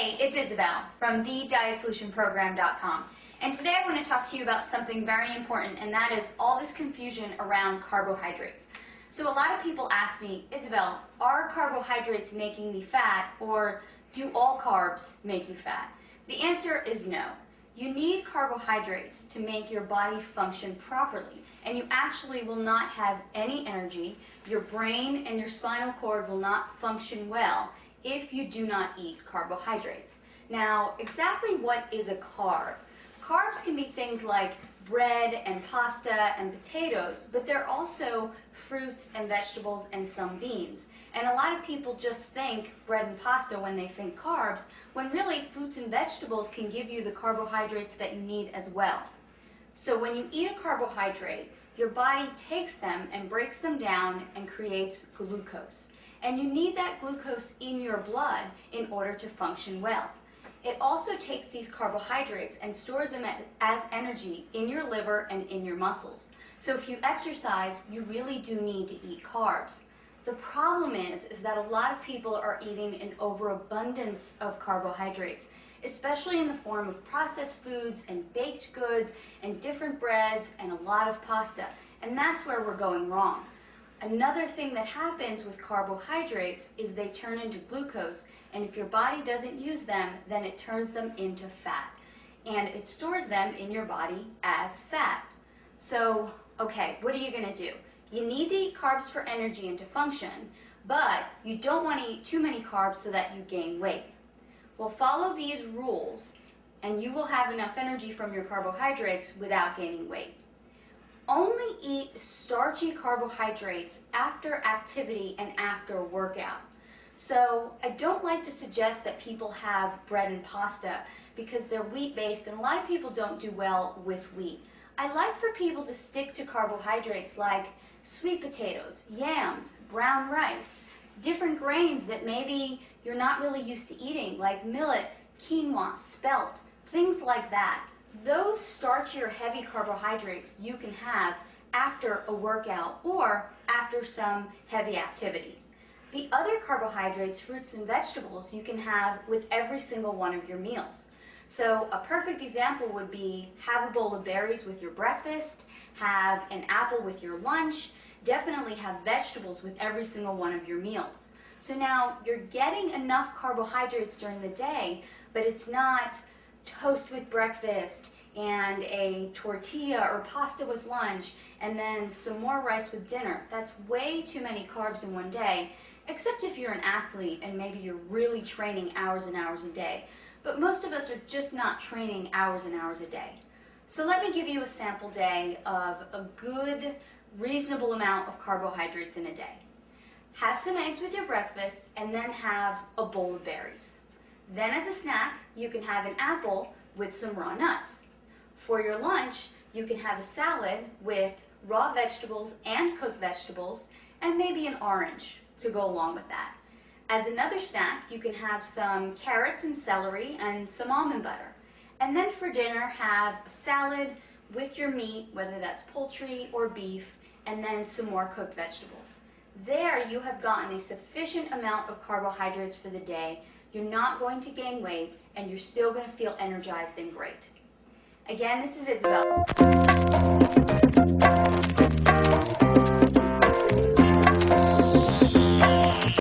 Hey, it's Isabel from thedietsolutionprogram.com, and today I want to talk to you about something very important, and that is all this confusion around carbohydrates. So a lot of people ask me, Isabel, are carbohydrates making me fat, or do all carbs make you fat? The answer is no. You need carbohydrates to make your body function properly, and you actually will not have any energy. Your brain and your spinal cord will not function well if you do not eat carbohydrates. Now, exactly what is a carb? Carbs can be things like bread and pasta and potatoes, but they're also fruits and vegetables and some beans. And a lot of people just think bread and pasta when they think carbs, when really fruits and vegetables can give you the carbohydrates that you need as well. So when you eat a carbohydrate, your body takes them and breaks them down and creates glucose. And you need that glucose in your blood in order to function well. It also takes these carbohydrates and stores them as energy in your liver and in your muscles. So if you exercise, you really do need to eat carbs. The problem is that a lot of people are eating an overabundance of carbohydrates, especially in the form of processed foods and baked goods and different breads and a lot of pasta. And that's where we're going wrong. Another thing that happens with carbohydrates is they turn into glucose, and if your body doesn't use them, then it turns them into fat. And it stores them in your body as fat. So, okay, what are you going to do? You need to eat carbs for energy and to function, but you don't want to eat too many carbs so that you gain weight. Well, follow these rules, and you will have enough energy from your carbohydrates without gaining weight. Only eat starchy carbohydrates after activity and after a workout. So I don't like to suggest that people have bread and pasta because they're wheat-based, and a lot of people don't do well with wheat. I like for people to stick to carbohydrates like sweet potatoes, yams, brown rice, different grains that maybe you're not really used to eating, like millet, quinoa, spelt, things like that. Those starchy or heavy carbohydrates you can have after a workout or after some heavy activity. The other carbohydrates, fruits and vegetables, you can have with every single one of your meals. So a perfect example would be have a bowl of berries with your breakfast, have an apple with your lunch, definitely have vegetables with every single one of your meals. So now you're getting enough carbohydrates during the day, but it's not toast with breakfast and a tortilla or pasta with lunch and then some more rice with dinner. That's way too many carbs in one day, except if you're an athlete and maybe you're really training hours and hours a day. But most of us are just not training hours and hours a day. So let me give you a sample day of a good, reasonable amount of carbohydrates in a day. Have some eggs with your breakfast and then have a bowl of berries. Then as a snack, you can have an apple with some raw nuts. For your lunch, you can have a salad with raw vegetables and cooked vegetables and maybe an orange to go along with that. As another snack, you can have some carrots and celery and some almond butter. And then for dinner, have a salad with your meat, whether that's poultry or beef, and then some more cooked vegetables. There you have gotten a sufficient amount of carbohydrates for the day. You're not going to gain weight, and you're still going to feel energized and great. Again, this is Isabel.